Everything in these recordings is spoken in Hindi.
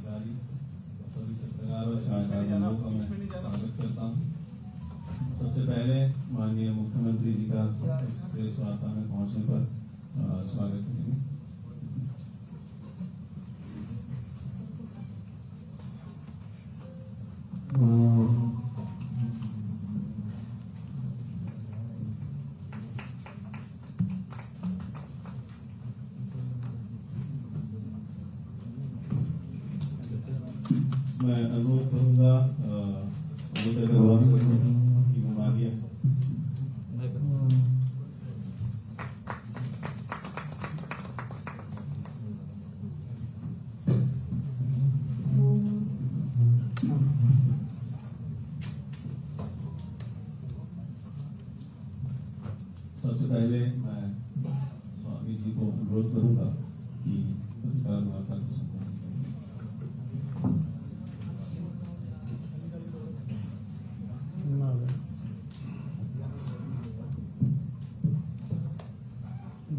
अधिकारी, सभी पत्रकार और लोगों का मैं स्वागत करता हूँ। सबसे पहले माननीय मुख्यमंत्री जी का इस प्रेस वार्ता में पहुंचने पर स्वागत करेंगे। मैं अनुरोध करूंगा की बीमारियां सबसे पहले मैं स्वामी जी को अनुरोध करूंगा कि पत्रकार वार्ता को संबोधित करें।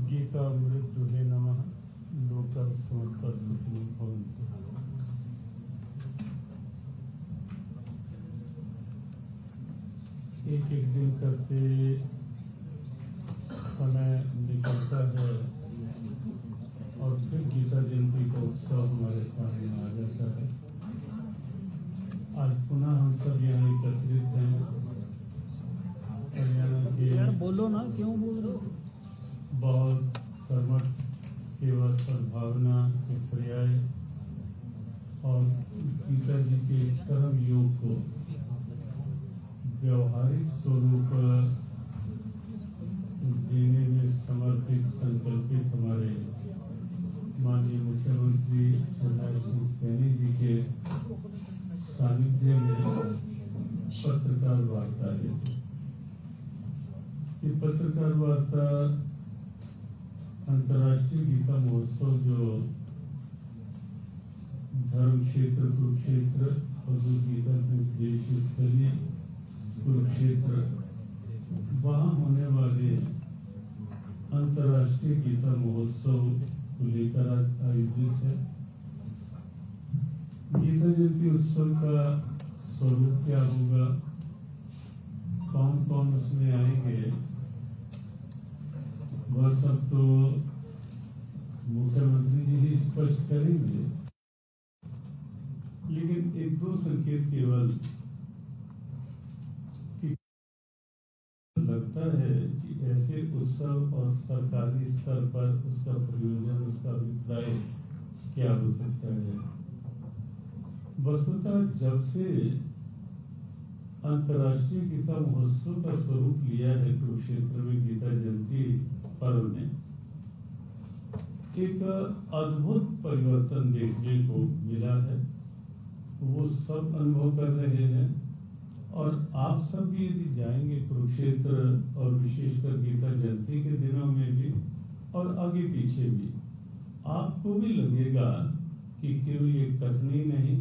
गीतामृतुले नमः लोकः समस्तः भवन्तु। एक एक दिन करते समय निकलता है और फिर गीता जयंती का उत्सव हमारे सामने आ जाता है। आज पुनः हम सब यहाँ एकत्रित हैं। हरियाणा के यार बोलो ना, क्यों बोल रहे हो? बहुत कर्मठ सेवा सद्भावना के पर्याय और गीता जी के कर्म योग को व्यवहारिक स्वरूप देने में समर्पित संकल्पित हमारे माननीय मुख्यमंत्री शिवराज सिंह सैनी जी के सानिध्य में पत्रकार वार्ता है। ये पत्रकार वार्ता अंतर्राष्ट्रीय गीता महोत्सव जो धर्म क्षेत्र कुरुक्षेत्र भगवद गीता के देश स्थलीय कुरुक्षेत्र वहाँ होने वाले अंतर्राष्ट्रीय गीता महोत्सव को लेकर आयोजित है। गीता जयंती उत्सव का स्वरूप क्या होगा, कौन कौन उसमें आएंगे, वह सब तो मुख्यमंत्री जी ही स्पष्ट करेंगे। लेकिन एक दो संकेत केवल लगता है कि ऐसे उत्सव और सरकारी स्तर पर उसका प्रयोजन, उसका अभिप्राय क्या हो सकता है। वस्तुतः जब से अंतर्राष्ट्रीय गीता महोत्सव का स्वरूप लिया है कुरुक्षेत्र में गीता जयंती पर्व ने, एक अद्भुत परिवर्तन देखने को मिला है। वो सब अनुभव कर रहे हैं और आप सब भी यदि जाएंगे कुरुक्षेत्र और विशेषकर गीता जयंती के दिनों में भी और आगे पीछे भी, आपको भी लगेगा कि केवल ये कथनी नहीं,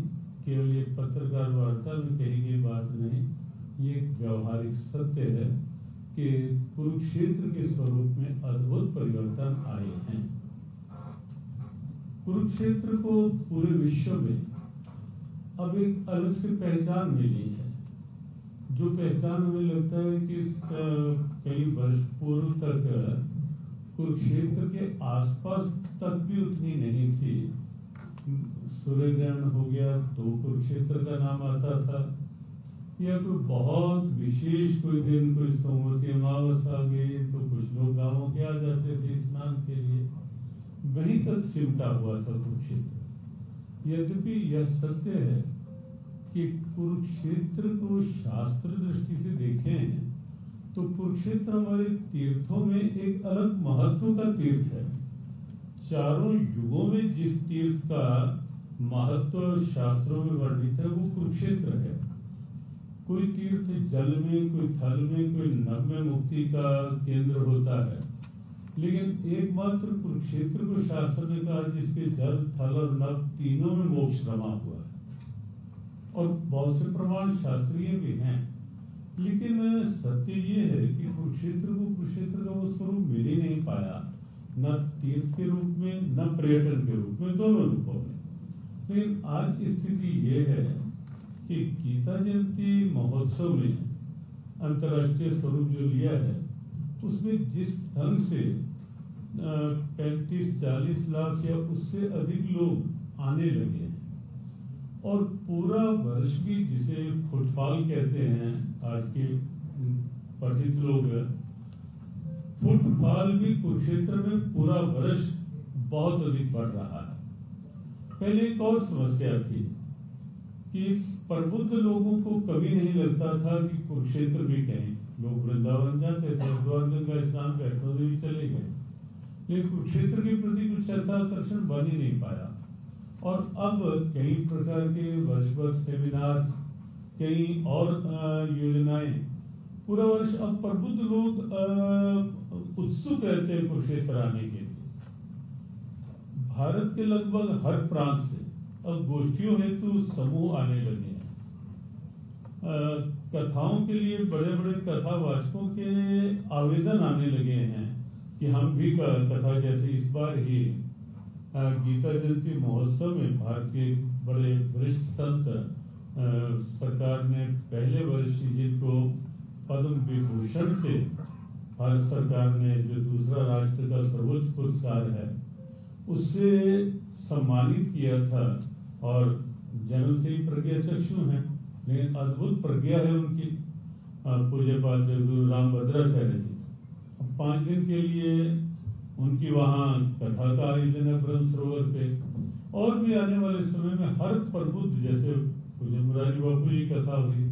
केवल ये पत्रकार वार्ता में कही गई बात नहीं, ये एक व्यावहारिक सत्य है कि कुरुक्षेत्र के स्वरूप में अद्भुत परिवर्तन आए हैं। कुरुक्षेत्र को पूरे विश्व में अब एक अलग से पहचान मिली है, जो पहचान हमें लगता है कि कई वर्ष पूर्व तक कुरुक्षेत्र के आसपास तक भी उतनी नहीं थी। सूर्य ग्रहण हो गया तो कुरुक्षेत्र का नाम आता था, या कोई बहुत विशेष कोई दिन, कोई सोमवती अमावस आ गई तो कुछ लोग गांवों के आ जाते थे स्नान के लिए, वहीं तक सिमटा हुआ था कुरुक्षेत्र। यद्यपि यह सत्य है कि कुरुक्षेत्र को शास्त्र दृष्टि से देखें तो कुरुक्षेत्र हमारे तीर्थों में एक अलग महत्व का तीर्थ है। चारों युगों में जिस तीर्थ का महत्व शास्त्रों में वर्णित है वो कुरुक्षेत्र है। कोई तीर्थ जल में, कोई थल में, कोई नभ में मुक्ति का केंद्र होता है, लेकिन एकमात्र कुरुक्षेत्र को शास्त्र ने कहा जिसके जल, थल और नभ तीनों में मोक्ष रमा हुआ है। और बहुत से प्रमाण शास्त्रीय भी हैं, लेकिन सत्य ये है कि कुरुक्षेत्र को कुरुक्षेत्र का वो स्वरूप मिल ही नहीं पाया, न तीर्थ के रूप में न पर्यटन के रूप में, दोनों रूपों में। लेकिन आज स्थिति ये है कि गीता जयंती महोत्सव में अंतर्राष्ट्रीय स्वरूप जो लिया है, उसमें जिस ढंग से 35-40 लाख या उससे अधिक लोग आने लगे हैं, और पूरा वर्ष भी, जिसे फुटफॉल कहते हैं आज के पठित लोग, फुटफॉल भी कुरुक्षेत्र में पूरा वर्ष बहुत अधिक बढ़ रहा है। पहले एक और समस्या थी कि प्रबुद्ध लोगों को कभी नहीं लगता था कि कुरुक्षेत्र भी कहें, लोग वृंदावन जाते थे, हरिद्वार गंगा स्नान, वैष्णो देवी चले गए, लेकिन कुरुक्षेत्र के प्रति कुछ ऐसा आकर्षण बन ही नहीं पाया। और अब कई प्रकार के वर्ष सेमिनार, कई और योजनाएं, पूरा वर्ष अब प्रबुद्ध लोग उत्सुक रहते हैं कुरुक्षेत्र आने के लिए। भारत के लगभग हर प्रांत से अब गोष्ठियों हेतु समूह आने लगे हैं। कथाओं के लिए बड़े बड़े कथावाचकों के आवेदन आने लगे हैं कि हम भी कथा, जैसे इस बार ही गीता जयंती महोत्सव में भारत के बड़े वरिष्ठ संत, सरकार ने पहले वर्ष जिनको पद्म विभूषण से भारत सरकार ने, जो दूसरा राष्ट्र का सर्वोच्च पुरस्कार है, उससे सम्मानित किया था। और जन्म से ही प्रज्ञाचक्षु हैं, लेकिन अद्भुत प्रज्ञा है उनकी। पूज्यपाद गुरु राम भद्राचार्य जी 5 दिन के लिए उनकी वहाँ कथा का आयोजन है ब्रह्म सरोवर पे। और भी आने वाले समय में हर प्रबुद्ध, जैसे पूज्य मुरारी बापू जी कथा हुई,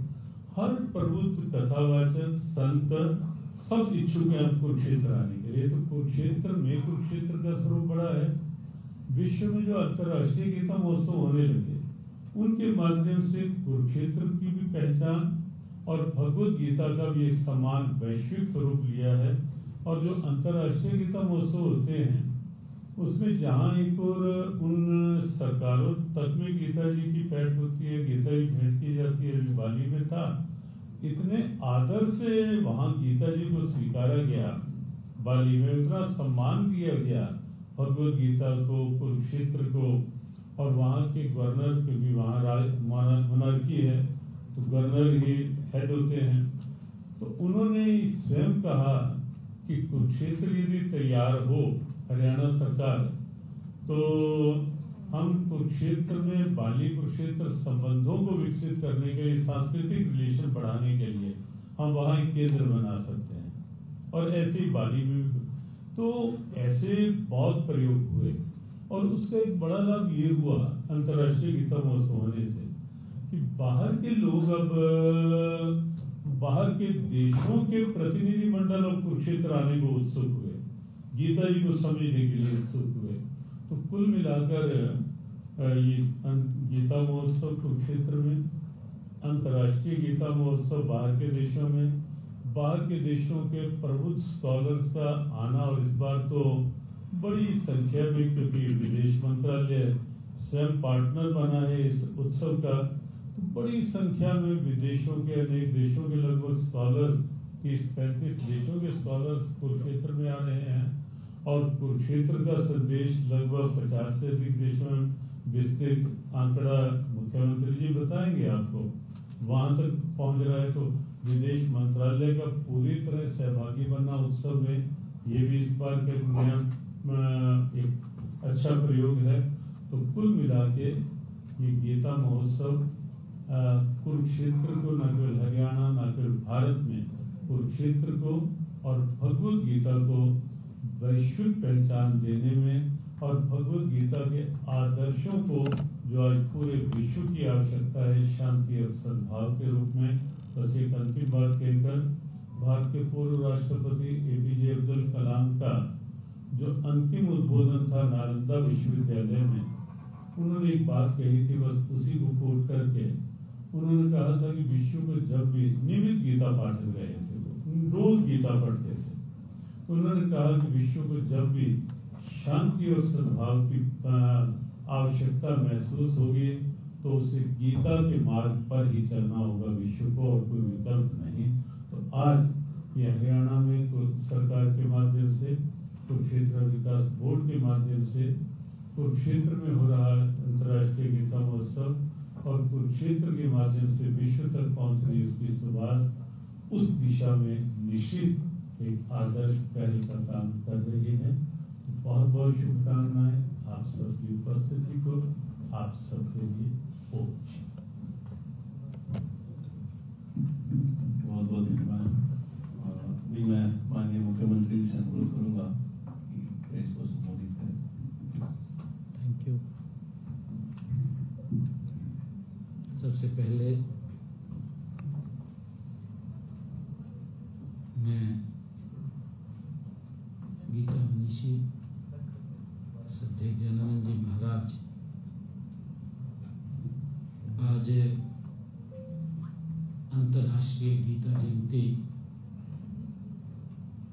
हर प्रबुद्ध कथावाचक संत सब इच्छुक हैं कुरुक्षेत्र आने के लिए। तो कुरुक्षेत्र में, कुरुक्षेत्र का स्वरूप बड़ा है। विश्व में जो अंतर्राष्ट्रीय गीता महोत्सव होने लगे, उनके माध्यम से कुरुक्षेत्र की भी पहचान और भगवत गीता का भी एक समान वैश्विक स्वरूप लिया है। और जो अंतर्राष्ट्रीय गीता महोत्सव होते हैं, उसमें जहाँ एक और उन सरकारों तक में गीता जी की भेंट होती है, गीता जी भेंट की जाती है, बाली में था, इतने आदर से वहाँ गीता जी को स्वीकारा गया, बाली में उतना सम्मान दिया गया भगवत गीता को, कुरुक्षेत्र को। और वहाँ के गवर्नर, क्योंकि वहाँ मोनार्की है तो गवर्नर ही हेड होते हैं, तो उन्होंने स्वयं कहा कि कुरुक्षेत्र यदि तैयार हो, हरियाणा सरकार, तो हम कुरुक्षेत्र में बाली कुरुक्षेत्र संबंधों को विकसित करने के लिए, सांस्कृतिक रिलेशन बढ़ाने के लिए हम वहाँ एक केंद्र बना सकते हैं। और ऐसे ही बाली में तो ऐसे बहुत प्रयोग हुए। और उसका एक बड़ा लाभ ये हुआ अंतर्राष्ट्रीय गीता महोत्सव होने से कि बाहर के लोग, अब बाहर के देशों के प्रतिनिधि मंडल अब कुरुक्षेत्र आने को उत्सुक हुए, गीता जी को समझने के लिए उत्सुक हुए। तो कुल मिलाकर ये गीता महोत्सव कुरुक्षेत्र में, अंतर्राष्ट्रीय गीता महोत्सव बाहर के देशों में, बाहर के देशों के प्रबुद्ध स्कॉलर्स का आना, और इस बार तो बड़ी संख्या में, क्योंकि विदेश मंत्रालय स्वयं पार्टनर बना है इस उत्सव का, तो बड़ी संख्या में विदेशों के, अनेक देशों के लगभग स्कॉलर्स, 30-35 देशों के स्कॉलर्स कुरुक्षेत्र में आ रहे हैं। और कुरुक्षेत्र का संदेश लगभग 50 से अधिक देशों में विस्तृत आंकड़ा मुख्यमंत्री जी बताएंगे आपको, वहां तक पहुंच रहा है। तो विदेश मंत्रालय का पूरी तरह सहभागी बनना उत्सव में, ये भी इस बार का नया एक अच्छा प्रयोग है। तो कुल मिला के ये गीता महोत्सव कुरुक्षेत्र को, न केवल हरियाणा, न केवल भारत में, कुरुक्षेत्र को और भगवत गीता को वैश्विक पहचान देने में, और भगवत गीता के आदर्शों को, जो आज पूरे विश्व की आवश्यकता है, शांति और सद्भाव के रूप में। बस एक अंतिम बात कहकर, भारत के पूर्व राष्ट्रपति APJ अब्दुल कलाम का जो अंतिम उद्बोधन था नालंदा विश्वविद्यालय में, उन्होंने एक बात कही थी, बस उसी को कोट करके उन्होंने कहा था कि विश्व को जब भी, नियमित गीता पाठक रहे थे, रोज गीता पढ़ते थे, उन्होंने कहा कि विश्व को जब भी शांति और सद्भाव की आवश्यकता महसूस होगी, तो उसे गीता के मार्ग पर ही चलना होगा विश्व को, और कोई विकल्प नहीं। तो आज ये हरियाणा में सरकार के माध्यम से, कुरुक्षेत्र विकास बोर्ड के माध्यम से, कुरुक्षेत्र में हो रहा अंतर्राष्ट्रीय विश्व तक पहुंच रही है उसकी शुरुआत उस दिशा में निश्चित एक आदर्श पहल का काम कर रही है। तो बहुत बहुत शुभकामनाएं आप सबकी उपस्थिति को, आप सबके लिए हो। बहुत बहुत धन्यवाद। अभी मैं माननीय मुख्यमंत्री जी से अनुरोध करूंगा कि प्रेस को संबोधित करें। Thank you. सबसे पहले मैं गीता मनीषी श्रद्धेय ज्ञानानंद जी महाराज आज अंतर्राष्ट्रीय गीता जयंती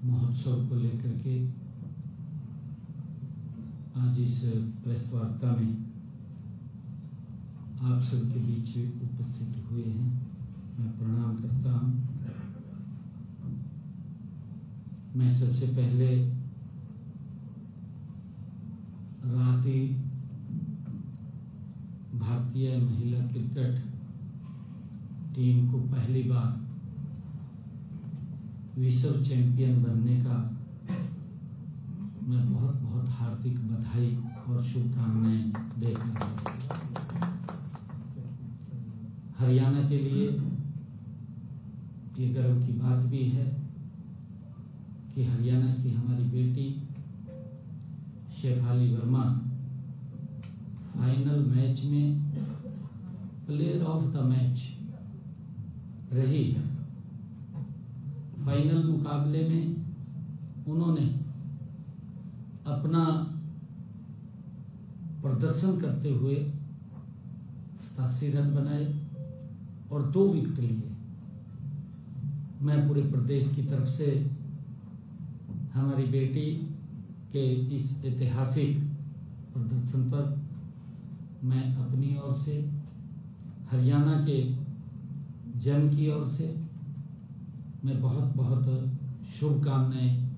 महोत्सव को लेकर के आज इस प्रेस वार्ता में आप सबके बीच उपस्थित हुए हैं। मैं प्रणाम करता हूं। मैं सबसे पहले राती भारतीय महिला क्रिकेट टीम को पहली बार विश्व चैंपियन बनने का मैं बहुत बहुत हार्दिक बधाई और शुभकामनाएं देता हूं। हरियाणा के लिए ये गर्व की बात भी है कि हरियाणा की हमारी बेटी शेफाली वर्मा फाइनल मैच में प्लेयर ऑफ द मैच रही है। फाइनल मुकाबले में उन्होंने अपना प्रदर्शन करते हुए 87 रन बनाए और 2 विकेट लिए। मैं पूरे प्रदेश की तरफ से हमारी बेटी के इस ऐतिहासिक प्रदर्शन पर मैं अपनी ओर से, हरियाणा के जन की ओर से मैं बहुत बहुत शुभकामनाएं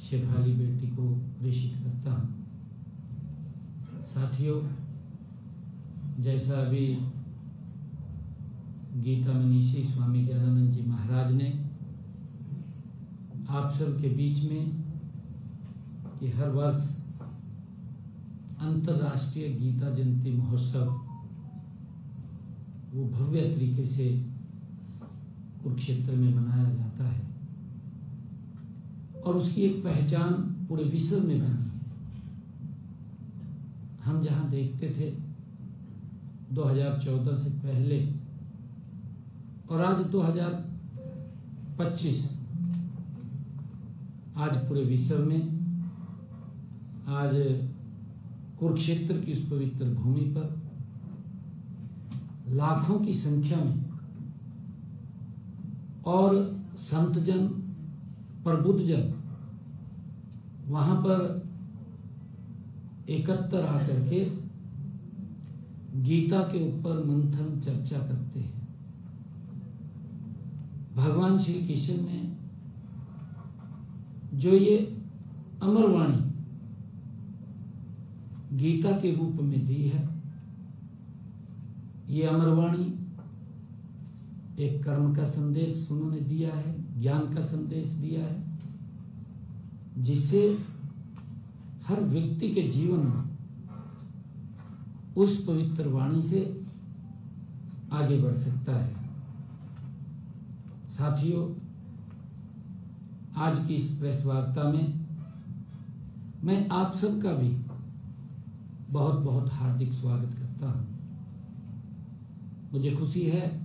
शेफाली बेटी को प्रेषित करता हूं। साथियों, जैसा अभी गीता मनीषी स्वामी ज्ञानानंद जी महाराज ने आप सब के बीच में कि हर वर्ष अंतर्राष्ट्रीय गीता जयंती महोत्सव वो भव्य तरीके से कुरुक्षेत्र में मनाया जाता है और उसकी एक पहचान पूरे विश्व में बनी है। हम जहां देखते थे 2014 से पहले और आज 2025, आज पूरे विश्व में आज कुरुक्षेत्र की उस पवित्र भूमि पर लाखों की संख्या में और संतजन, प्रबुद्धजन वहां पर एकत्र आकर के गीता के ऊपर मंथन चर्चा करते हैं। भगवान श्री कृष्ण ने जो ये अमरवाणी गीता के रूप में दी है, ये अमरवाणी एक कर्म का संदेश उन्होंने दिया है, ज्ञान का संदेश दिया है, जिससे हर व्यक्ति के जीवन में उस पवित्र वाणी से आगे बढ़ सकता है। साथियों, आज की इस प्रेस वार्ता में मैं आप सबका भी बहुत बहुत हार्दिक स्वागत करता हूं। मुझे खुशी है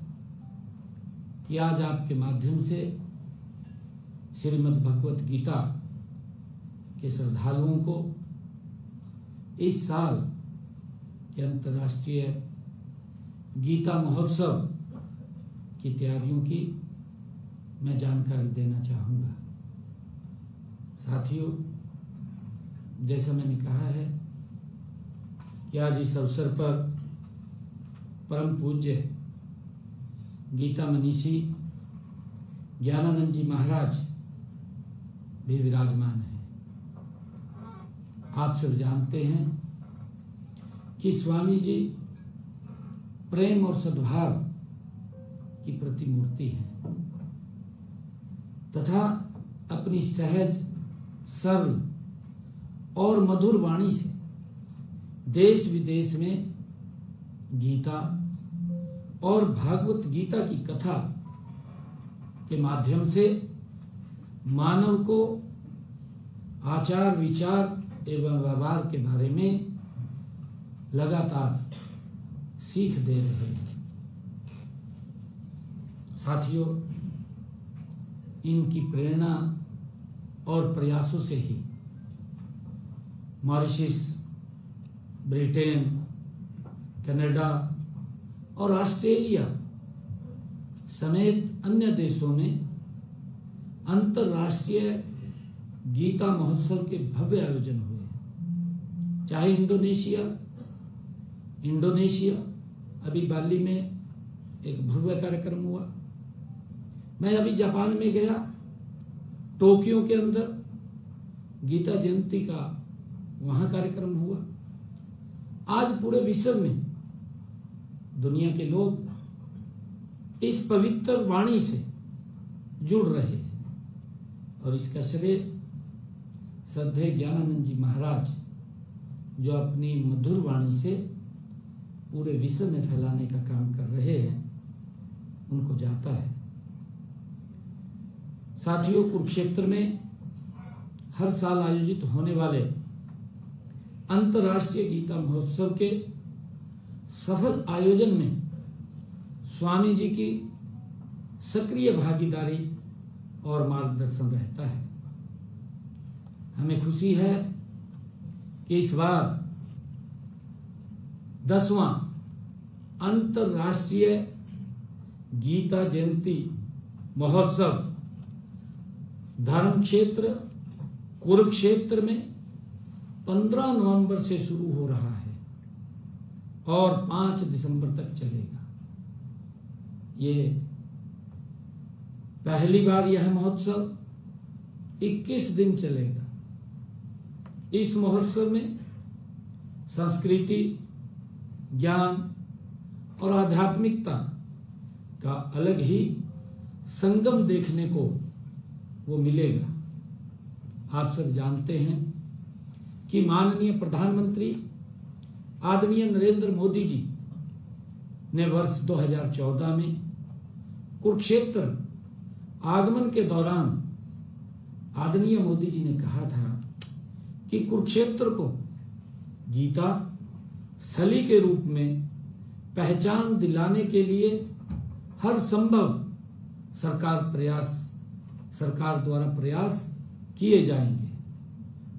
कि आज आपके माध्यम से श्रीमद् भगवत गीता के श्रद्धालुओं को इस साल के अंतर्राष्ट्रीय गीता महोत्सव की तैयारियों की मैं जानकारी देना चाहूंगा। साथियों, जैसा मैंने कहा है कि आज इस अवसर पर परम पूज्य गीता मनीषी ज्ञानानंद जी महाराज भी विराजमान हैं। आप सब जानते हैं कि स्वामी जी प्रेम और सद्भाव की प्रतिमूर्ति हैं तथा अपनी सहज, सरल और मधुर वाणी से देश विदेश में गीता और भागवत गीता की कथा के माध्यम से मानव को आचार, विचार एवं व्यवहार के बारे में लगातार सीख दे रहे हैं। साथियों, इनकी प्रेरणा और प्रयासों से ही मॉरिशस, ब्रिटेन, कनाडा और ऑस्ट्रेलिया समेत अन्य देशों में अंतर्राष्ट्रीय गीता महोत्सव के भव्य आयोजन हुए। चाहे इंडोनेशिया अभी बाली में एक भव्य कार्यक्रम हुआ। मैं अभी जापान में गया, टोक्यो के अंदर गीता जयंती का वहां कार्यक्रम हुआ। आज पूरे विश्व में दुनिया के लोग इस पवित्र वाणी से जुड़ रहे हैं और इसका श्रेय श्रद्धेय ज्ञानानंद जी महाराज, जो अपनी मधुर वाणी से पूरे विश्व में फैलाने का काम कर रहे हैं, उनको जाता है। साथियों, कुरुक्षेत्र में हर साल आयोजित होने वाले अंतर्राष्ट्रीय गीता महोत्सव के सफल आयोजन में स्वामी जी की सक्रिय भागीदारी और मार्गदर्शन रहता है। हमें खुशी है कि इस बार 10वां अंतर्राष्ट्रीय गीता जयंती महोत्सव धर्म क्षेत्र कुरुक्षेत्र में 15 नवंबर से शुरू हो रहा है और 5 दिसंबर तक चलेगा। ये पहली बार यह महोत्सव 21 दिन चलेगा। इस महोत्सव में संस्कृति, ज्ञान और आध्यात्मिकता का अलग ही संगम देखने को वो मिलेगा। आप सब जानते हैं कि माननीय प्रधानमंत्री आदरणीय नरेंद्र मोदी जी ने वर्ष 2014 में कुरुक्षेत्र आगमन के दौरान आदरणीय मोदी जी ने कहा था कि कुरुक्षेत्र को गीता स्थली के रूप में पहचान दिलाने के लिए हर संभव सरकार द्वारा प्रयास किए जाएंगे।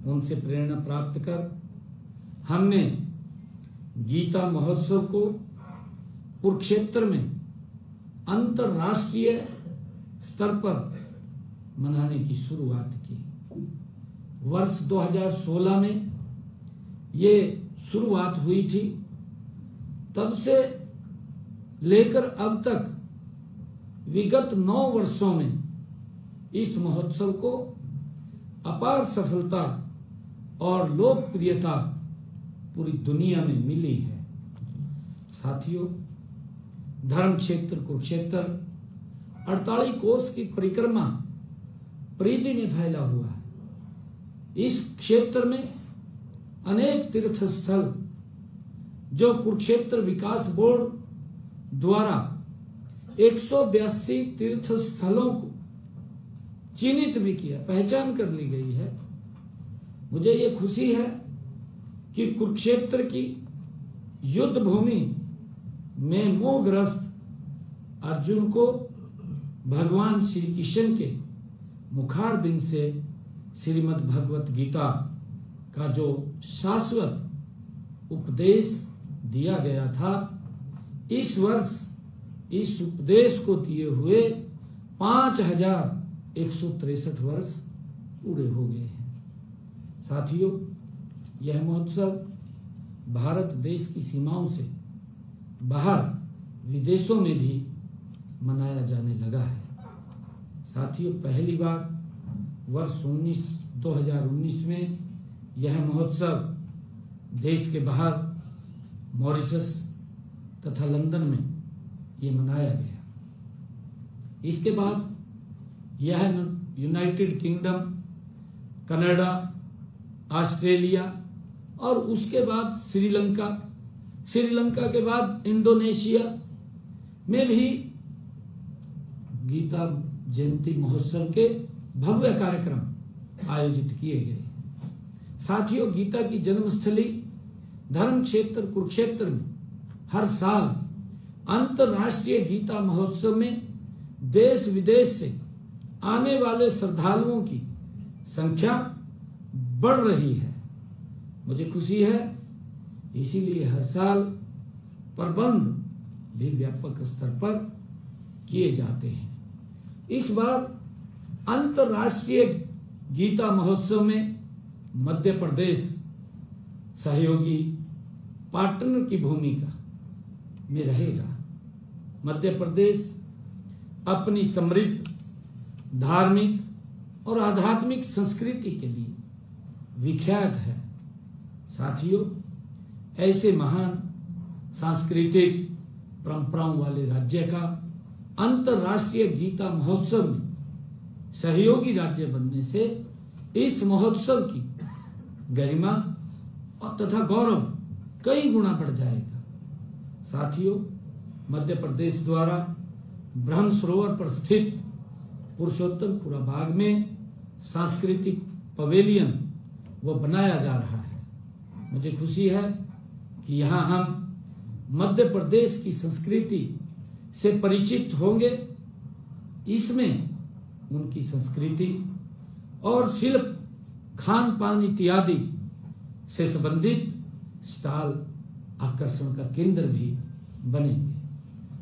उनसे प्रेरणा प्राप्त कर हमने गीता महोत्सव को कुरुक्षेत्र में अंतर्राष्ट्रीय स्तर पर मनाने की शुरुआत की। वर्ष 2016 में ये शुरुआत हुई थी। तब से लेकर अब तक विगत 9 वर्षों में इस महोत्सव को अपार सफलता और लोकप्रियता पूरी दुनिया में मिली है। साथियों, धर्म क्षेत्र कुरुक्षेत्र 48 कोस की परिक्रमा परिधि में फैला हुआ है। इस क्षेत्र में अनेक तीर्थ स्थल जो कुरुक्षेत्र विकास बोर्ड द्वारा 182 तीर्थ स्थलों को चिन्हित भी किया, पहचान कर ली गई है। मुझे ये खुशी है कि कुरुक्षेत्र की युद्ध भूमि में मोहग्रस्त अर्जुन को भगवान श्री कृष्ण के मुखारबिंद से श्रीमद् भगवत गीता का जो शाश्वत उपदेश दिया गया था, इस वर्ष इस उपदेश को दिए हुए 5163 वर्ष पूरे हो गए हैं। साथियों, यह महोत्सव भारत देश की सीमाओं से बाहर विदेशों में भी मनाया जाने लगा है। साथियों, पहली बार वर्ष 2019 में यह महोत्सव देश के बाहर मॉरिशस तथा लंदन में ये मनाया गया। इसके बाद यह यूनाइटेड किंगडम, कनाडा, ऑस्ट्रेलिया और उसके बाद श्रीलंका के बाद इंडोनेशिया में भी गीता जयंती महोत्सव के भव्य कार्यक्रम आयोजित किए गए। साथियों, गीता की जन्मस्थली धर्म क्षेत्र कुरुक्षेत्र में हर साल अंतर्राष्ट्रीय गीता महोत्सव में देश विदेश से आने वाले श्रद्धालुओं की संख्या बढ़ रही है। मुझे खुशी है, इसीलिए हर साल प्रबंध भी व्यापक स्तर पर किए जाते हैं। इस बार अंतर्राष्ट्रीय गीता महोत्सव में मध्य प्रदेश सहयोगी पार्टनर की भूमिका में रहेगा। मध्य प्रदेश अपनी समृद्ध धार्मिक और आध्यात्मिक संस्कृति के लिए विख्यात है। साथियों, ऐसे महान सांस्कृतिक परंपराओं वाले राज्य का अंतर्राष्ट्रीय गीता महोत्सव में सहयोगी राज्य बनने से इस महोत्सव की गरिमा और तथा गौरव कई गुना बढ़ जाएगा। साथियों, मध्य प्रदेश द्वारा ब्रह्म सरोवर पर स्थित पुरुषोत्तमपुरा बाग में सांस्कृतिक पवेलियन वो बनाया जा रहा है। मुझे खुशी है कि यहाँ हम मध्य प्रदेश की संस्कृति से परिचित होंगे। इसमें उनकी संस्कृति और शिल्प, खान पान इत्यादि से संबंधित स्टॉल आकर्षण का केंद्र भी बनेंगे।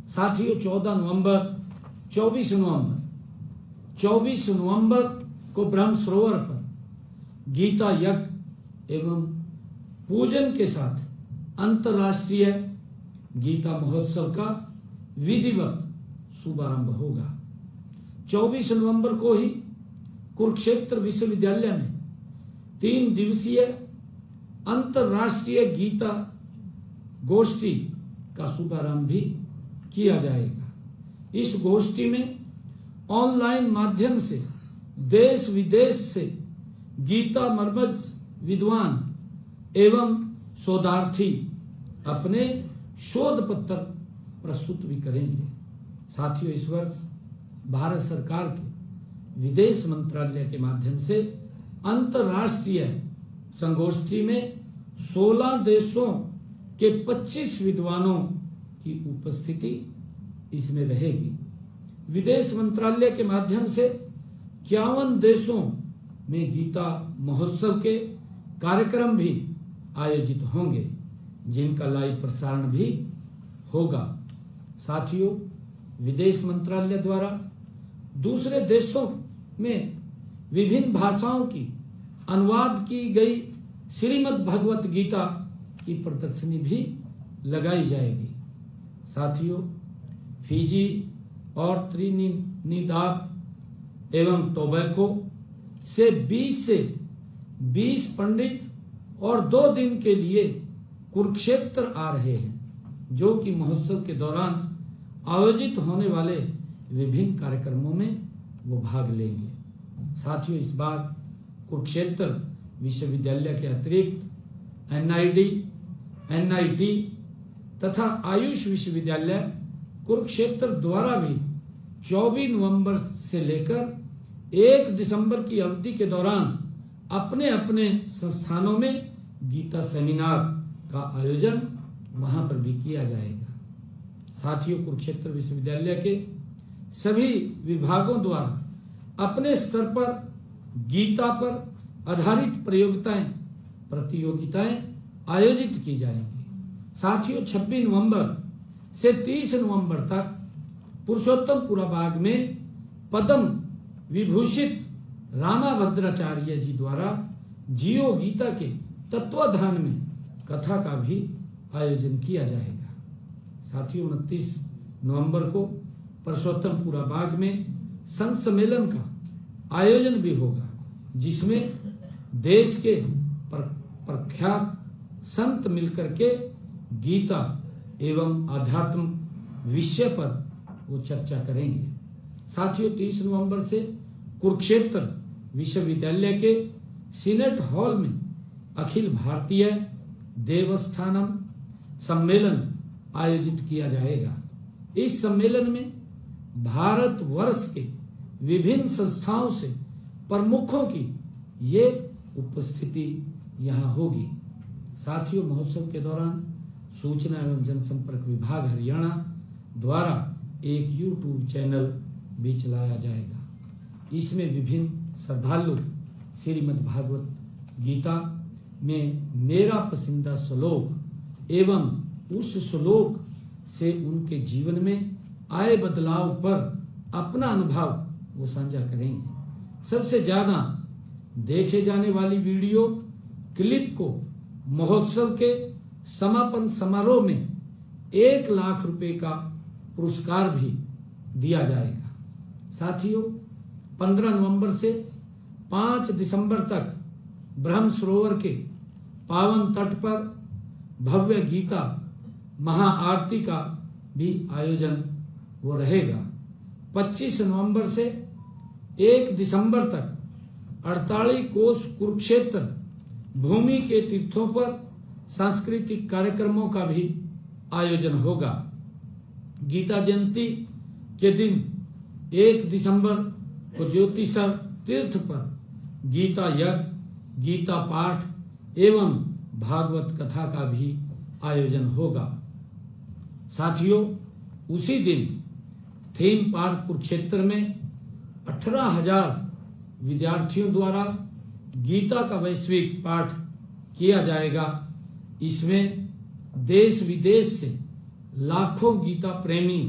साथियों, 14 नवंबर 24 नवंबर को ब्रह्म सरोवर पर गीता यज्ञ एवं पूजन के साथ अंतर्राष्ट्रीय गीता महोत्सव का विधिवत शुभारंभ होगा। 24 नवंबर को ही कुरुक्षेत्र विश्वविद्यालय में 3 दिवसीय अंतर्राष्ट्रीय गीता गोष्ठी का शुभारंभ भी किया जाएगा। इस गोष्ठी में ऑनलाइन माध्यम से देश विदेश से गीता मर्मज्ञ विद्वान एवं शोधार्थी अपने शोध पत्र प्रस्तुत भी करेंगे। साथियों, इस वर्ष भारत सरकार के विदेश मंत्रालय के माध्यम से अंतर्राष्ट्रीय संगोष्ठी में 16 देशों के 25 विद्वानों की उपस्थिति इसमें रहेगी। विदेश मंत्रालय के माध्यम से 51 देशों में गीता महोत्सव के कार्यक्रम भी आयोजित होंगे, जिनका लाइव प्रसारण भी होगा। साथियों, विदेश मंत्रालय द्वारा दूसरे देशों में विभिन्न भाषाओं की अनुवाद की गई श्रीमद् भगवत गीता की प्रदर्शनी भी लगाई जाएगी। साथियों, फिजी और त्रिनिदाद एवं टोबैको से 20 पंडित और 2 दिन के लिए कुरुक्षेत्र आ रहे हैं, जो कि महोत्सव के दौरान आयोजित होने वाले विभिन्न कार्यक्रमों में वो भाग लेंगे। साथियों, इस बार कुरुक्षेत्र विश्वविद्यालय के अतिरिक्त एनआईटी तथा आयुष विश्वविद्यालय कुरुक्षेत्र द्वारा भी 24 नवंबर से लेकर 1 दिसंबर की अवधि के दौरान अपने अपने संस्थानों में गीता सेमिनार का आयोजन वहां पर भी किया जाएगा। साथियों, कुरुक्षेत्र विश्वविद्यालय के सभी विभागों द्वारा अपने स्तर पर गीता पर आधारित प्रतियोगिताएं आयोजित की जाएंगी। साथियों, 26 नवंबर से 30 नवंबर तक पुरुषोत्तमपुरा बाग में पद्म विभूषित रामाभद्राचार्य जी द्वारा जियो गीता के तत्वाधान में कथा का भी आयोजन किया जाएगा। साथियों, 29 नवंबर को पुरुषोत्तमपुरा बाग में संत सम्मेलन का आयोजन भी होगा, जिसमें देश के प्रख्यात संत मिलकर के गीता एवं आध्यात्म विषय पर वो चर्चा करेंगे। साथियों 30 नवंबर से कुरुक्षेत्र विश्वविद्यालय के सीनेट हॉल में अखिल भारतीय देवस्थानम सम्मेलन आयोजित किया जाएगा। इस सम्मेलन में भारत वर्ष के विभिन्न संस्थाओं से प्रमुखों की ये उपस्थिति यहाँ होगी। साथियों, महोत्सव के दौरान सूचना एवं जनसंपर्क विभाग हरियाणा द्वारा एक यूट्यूब चैनल भी चलाया जाएगा। इसमें विभिन्न श्रद्धालु श्रीमद् भागवत गीता में मेरा पसंदीदा श्लोक एवं उस श्लोक से उनके जीवन में आए बदलाव पर अपना अनुभव वो साझा करेंगे। सबसे ज्यादा देखे जाने वाली वीडियो क्लिप को महोत्सव के समापन समारोह में 1 लाख रुपए का पुरस्कार भी दिया जाएगा। साथियों, 15 नवंबर से 5 दिसंबर तक ब्रह्म सरोवर के पावन तट पर भव्य गीता महाआरती का भी आयोजन वो रहेगा। 25 नवंबर से 1 दिसंबर तक 48 कोस कुरुक्षेत्र भूमि के तीर्थों पर सांस्कृतिक कार्यक्रमों का भी आयोजन होगा। गीता जयंती के दिन 1 दिसंबर को ज्योतिसर तीर्थ पर गीता यज्ञ, गीता पाठ एवं भागवत कथा का भी आयोजन होगा। साथियों, उसी दिन थीम पार्क कुरुक्षेत्र में 18,000 विद्यार्थियों द्वारा गीता का वैश्विक पाठ किया जाएगा। इसमें देश विदेश से लाखों गीता प्रेमी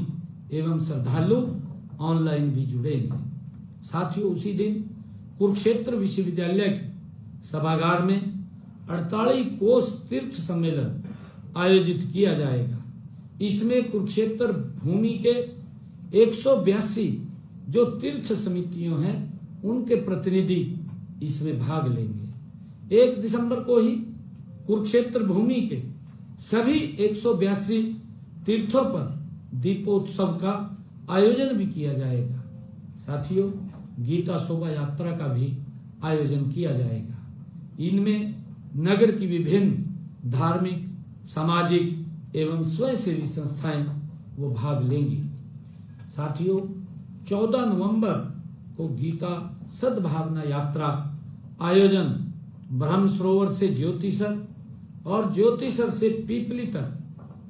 एवं श्रद्धालु ऑनलाइन भी जुड़ेंगे। साथियों, उसी दिन कुरुक्षेत्र विश्वविद्यालय के सभागार में 48 कोस तीर्थ सम्मेलन आयोजित किया जाएगा। इसमें कुरुक्षेत्र भूमि के 182 जो तीर्थ समितियों हैं उनके प्रतिनिधि इसमें भाग लेंगे। 1 दिसंबर को ही कुरुक्षेत्र भूमि के सभी 182 तीर्थों पर दीपोत्सव का आयोजन भी किया जाएगा। साथियों, गीता शोभा यात्रा का भी आयोजन किया जाएगा। इनमें नगर की विभिन्न धार्मिक, सामाजिक एवं स्वयंसेवी संस्थाएं वो भाग लेंगी। साथियों, 14 नवंबर को गीता सद्भावना यात्रा आयोजन ब्रह्म सरोवर से ज्योतिसर और ज्योतिसर से पीपली तक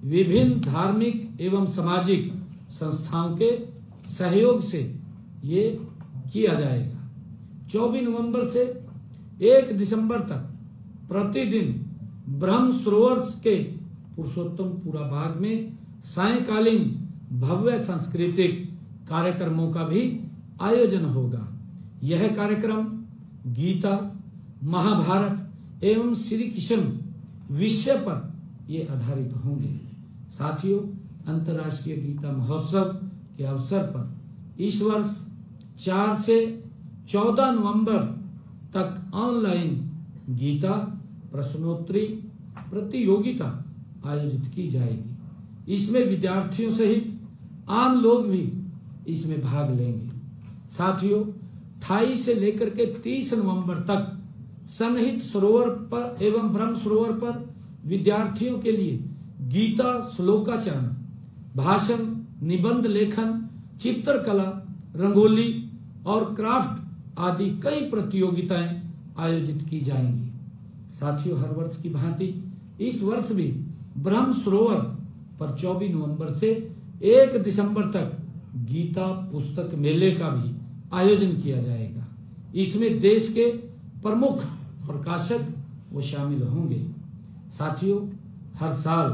विभिन्न धार्मिक एवं सामाजिक संस्थाओं के सहयोग से ये किया जाएगा। 24 नवंबर से 1 दिसंबर तक प्रतिदिन ब्रह्म सरोवर के पुरुषोत्तमपुरा बाग में सायंकालीन भव्य सांस्कृतिक कार्यक्रमों का भी आयोजन होगा। यह कार्यक्रम गीता, महाभारत एवं श्री कृष्ण विषय पर ये आधारित होंगे। साथियों, अंतर्राष्ट्रीय गीता महोत्सव के अवसर पर इस वर्ष 4 से 14 नवंबर तक ऑनलाइन गीता प्रश्नोत्तरी प्रतियोगिता आयोजित की जाएगी। इसमें विद्यार्थियों सहित आम लोग भी इसमें भाग लेंगे। साथियों, 28 से लेकर के 30 नवंबर तक सन्निहित सरोवर पर एवं ब्रह्म सरोवर पर विद्यार्थियों के लिए गीता श्लोकाचरण, भाषण, निबंध लेखन, चित्रकला, रंगोली और क्राफ्ट आदि कई प्रतियोगिताएं आयोजित की जाएंगी। साथियों, हर वर्ष की भांति इस वर्ष भी ब्रह्म सरोवर पर 24 नवंबर से 1 दिसंबर तक गीता पुस्तक मेले का भी आयोजन किया जाएगा। इसमें देश के प्रमुख प्रकाशक वो शामिल होंगे। साथियों, हर साल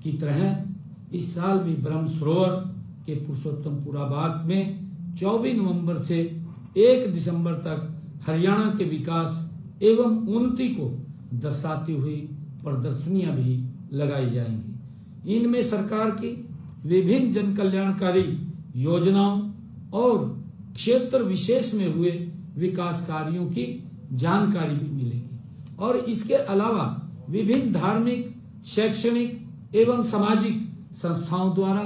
की तरह इस साल भी ब्रह्म सरोवर के पुरुषोत्तमपुरा बाग में 24 नवंबर से 1 दिसंबर तक हरियाणा के विकास एवं उन्नति को दर्शाती हुई प्रदर्शनियां भी लगाई जाएंगी। इनमें सरकार की विभिन्न जन कल्याणकारी योजनाओं और क्षेत्र विशेष में हुए विकास कार्यों की जानकारी भी मिलेगी और इसके अलावा विभिन्न धार्मिक, शैक्षणिक एवं सामाजिक संस्थाओं द्वारा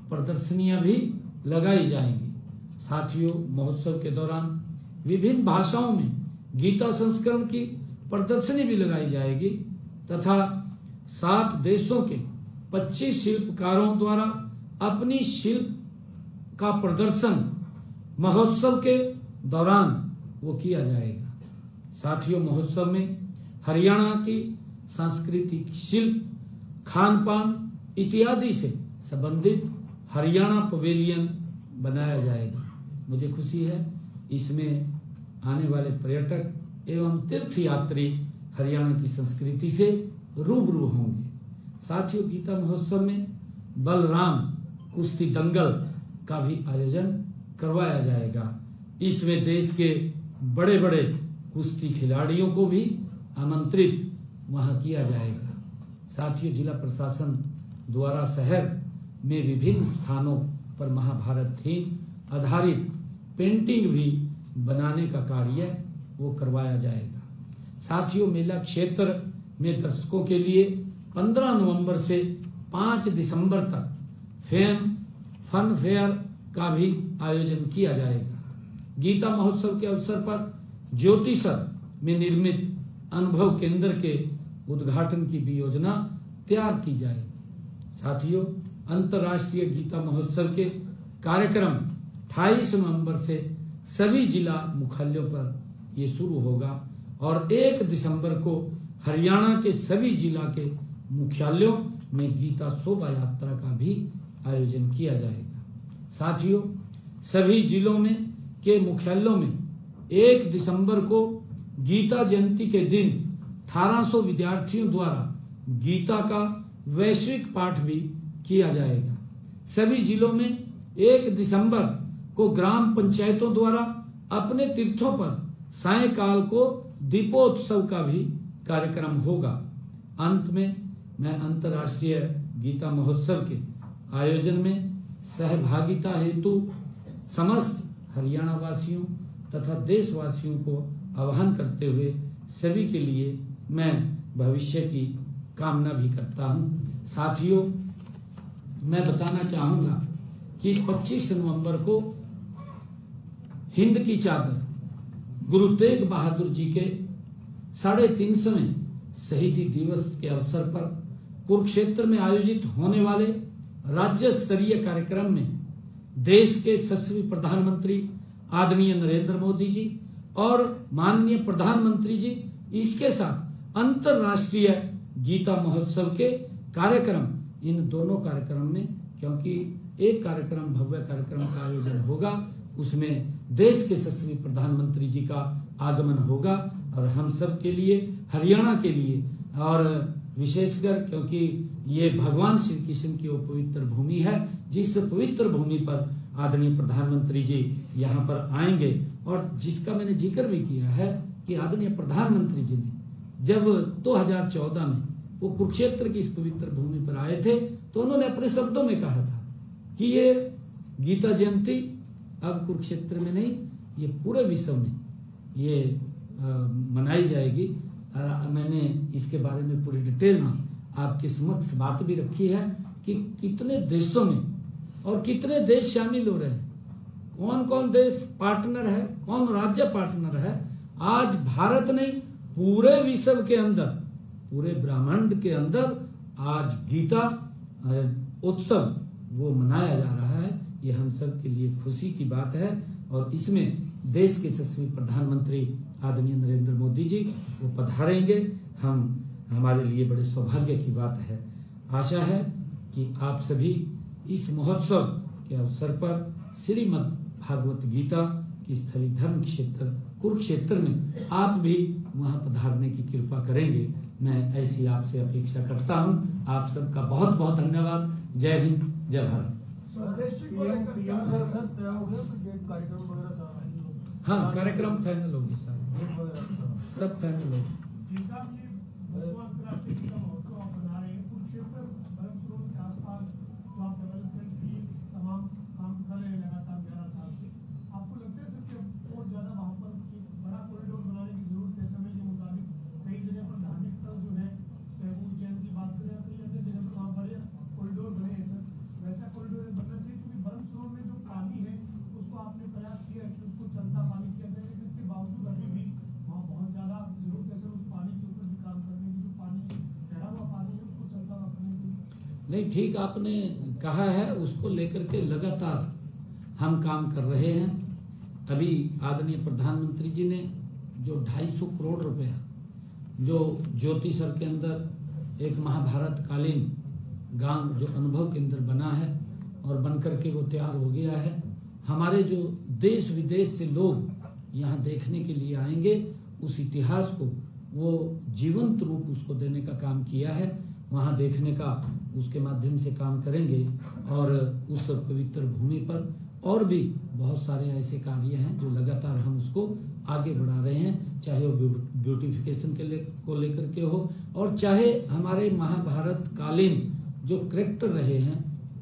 प्रदर्शनियां भी लगाई जाएंगी। साथियों, महोत्सव के दौरान विभिन्न भाषाओं में गीता संस्करण की प्रदर्शनी भी लगाई जाएगी तथा 7 देशों के 25 शिल्पकारों द्वारा अपनी शिल्प का प्रदर्शन महोत्सव के दौरान वो किया जाएगा। साथियों, महोत्सव में हरियाणा की सांस्कृतिक शिल्प, खान पान इत्यादि से संबंधित हरियाणा पवेलियन बनाया जाएगा। मुझे खुशी है इसमें आने वाले पर्यटक एवं तीर्थ यात्री हरियाणा की संस्कृति से रूबरू होंगे। साथियों, गीता महोत्सव में बलराम कुश्ती दंगल का भी आयोजन करवाया जाएगा। इसमें देश के बड़े बड़े कुश्ती खिलाड़ियों को भी आमंत्रित वहां किया जाएगा। साथियों, जिला प्रशासन द्वारा शहर में विभिन्न स्थानों पर महाभारत थीम आधारित पेंटिंग भी बनाने का कार्य वो करवाया जाएगा। साथियों, मेला क्षेत्र में दर्शकों के लिए 15 नवंबर से 5 दिसंबर तक फन फेयर का भी आयोजन किया जाएगा। गीता महोत्सव के अवसर पर ज्योतिसर में निर्मित अनुभव केंद्र के उद्घाटन की भी योजना तैयार की जाएगी। साथियों, अंतर्राष्ट्रीय गीता महोत्सव के कार्यक्रम 28 नवंबर से सभी जिला मुख्यालयों पर ये शुरू होगा और 1 दिसंबर को हरियाणा के सभी जिला के मुख्यालयों में गीता शोभा यात्रा का भी आयोजन किया जाएगा। साथियों, सभी जिलों में के मुख्यालयों में 1 दिसंबर को गीता जयंती के दिन 1800 विद्यार्थियों द्वारा गीता का वैश्विक पाठ भी किया जाएगा। सभी जिलों में 1 दिसंबर को ग्राम पंचायतों द्वारा अपने तीर्थों पर सायंकाल को दीपोत्सव का भी कार्यक्रम होगा। अंत में मैं अंतर्राष्ट्रीय गीता महोत्सव के आयोजन में सहभागिता हेतु समस्त हरियाणा वासियों तथा देशवासियों को आह्वान करते हुए सभी के लिए मैं भविष्य की कामना भी करता हूं। साथियों, मैं बताना चाहूंगा कि 25 नवंबर को हिंद की चादर गुरु तेग बहादुर जी के 350वें शहीदी दिवस के अवसर पर कुरुक्षेत्र में आयोजित होने वाले राज्य स्तरीय कार्यक्रम में देश के यशस्वी प्रधानमंत्री आदरणीय नरेंद्र मोदी जी और माननीय प्रधानमंत्री जी, इसके साथ अंतर्राष्ट्रीय गीता महोत्सव के कार्यक्रम, इन दोनों कार्यक्रम में, क्योंकि एक कार्यक्रम भव्य कार्यक्रम का आयोजन होगा, उसमें देश के यशस्वी प्रधानमंत्री जी का आगमन होगा और हम सब के लिए, हरियाणा के लिए और विशेषकर क्योंकि ये भगवान श्री कृष्ण की वो पवित्र भूमि है, जिस पवित्र भूमि पर आदरणीय प्रधानमंत्री जी यहाँ पर आएंगे और जिसका मैंने जिक्र भी किया है कि आदरणीय प्रधानमंत्री जी ने जब 2014 में वो कुरुक्षेत्र की इस पवित्र भूमि पर आए थे तो उन्होंने अपने शब्दों में कहा था कि ये गीता जयंती अब कुरुक्षेत्र में नहीं, ये पूरे विश्व में ये मनाई जाएगी। मैंने इसके बारे में पूरी डिटेल में आपके समक्ष बात भी रखी है कि कितने देशों में और कितने देश शामिल हो रहे हैं, कौन कौन देश पार्टनर है, कौन राज्य पार्टनर है। आज भारत नहीं, पूरे विश्व के अंदर, पूरे ब्रह्मांड के अंदर आज गीता उत्सव वो मनाया जा रहा है। ये हम सब के लिए खुशी की बात है और इसमें देश के यशस्वी प्रधानमंत्री आदरणीय नरेंद्र मोदी जी वो पधारेंगे। हमारे लिए बड़े सौभाग्य की बात है। आशा है कि आप सभी इस महोत्सव के अवसर पर श्रीमद् भागवत गीता की स्थली धर्म क्षेत्र कुरुक्षेत्र में आप भी वहां पधारने की कृपा करेंगे, मैं ऐसी आपसे अपेक्षा करता हूं। आप सबका बहुत बहुत धन्यवाद। जय हिंद, जय भारत। हाँ, कार्यक्रम फाइनल होगी, सब फाइनल होगी। कॉरिडोर बने हैं सर, वैसा कॉरिडोर बनना चाहिए क्योंकि बर्म स्रोत में जो पानी है उसको आपने नहीं, ठीक आपने कहा है, उसको लेकर के लगातार हम काम कर रहे हैं। अभी आदरणीय प्रधानमंत्री जी ने जो 250 करोड़ रुपया जो ज्योति सर के अंदर एक महाभारत कालीन गांव जो अनुभव केंद्र बना है और बनकर के वो तैयार हो गया है, हमारे जो देश विदेश से लोग यहाँ देखने के लिए आएंगे, उस इतिहास को वो जीवंत रूप उसको देने का काम किया है। वहाँ देखने का उसके माध्यम से काम करेंगे और उस पवित्र भूमि पर और भी बहुत सारे ऐसे कार्य हैं जो लगातार हम उसको आगे बढ़ा रहे हैं, चाहे वो ब्यूटिफिकेशन को लेकर के हो और चाहे हमारे महाभारत कालीन जो करेक्टर रहे हैं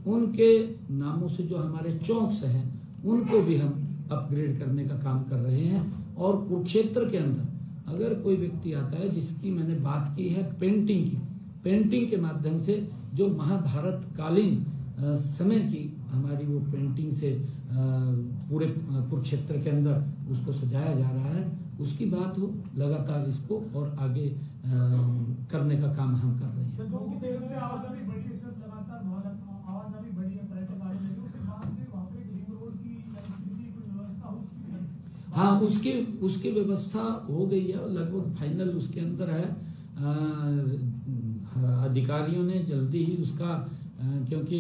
उनके नामों से जो हमारे चौक्स हैं उनको भी हम अपग्रेड करने का काम कर रहे हैं। और कुरुक्षेत्र के अंदर अगर कोई व्यक्ति आता है, जिसकी मैंने बात की है पेंटिंग की, पेंटिंग के माध्यम से जो महाभारत कालीन समय की हमारी वो पेंटिंग से पूरे कुरुक्षेत्र के अंदर उसको सजाया जा रहा है, उसकी बात हो, लगातार इसको और आगे करने का काम हम कर रहे हैं। हाँ, उसकी व्यवस्था हो गई है, लगभग फाइनल उसके अंदर है। अधिकारियों ने जल्दी ही उसका क्योंकि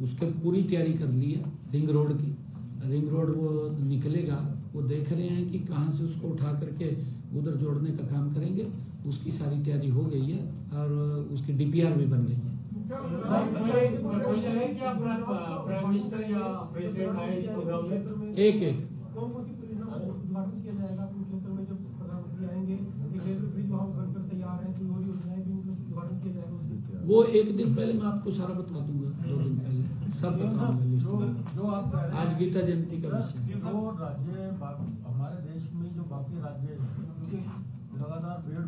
उसके पूरी तैयारी कर ली है। रिंग रोड वो निकलेगा, वो देख रहे हैं कि कहाँ से उसको उठा करके उधर जोड़ने का काम करेंगे। उसकी सारी तैयारी हो गई है और उसकी डीपीआर भी बन गई है। एक उद्घाटन किया जाएगा कुरुक्षेत्र में, जब प्रधानमंत्री आएंगे ब्रिज वहाँ बनकर तैयार है, कोई और योजनाएं भी उद्घाटन किया जाएगा। वो एक दिन पहले मैं आपको सारा बता दूंगा, 2 दिन पहले सब बताऊंगा। जो आप आज गीता जयंती का विषय, जो राज्य हमारे देश में जो बाकी राज्य है, क्योंकि लगातार भीड़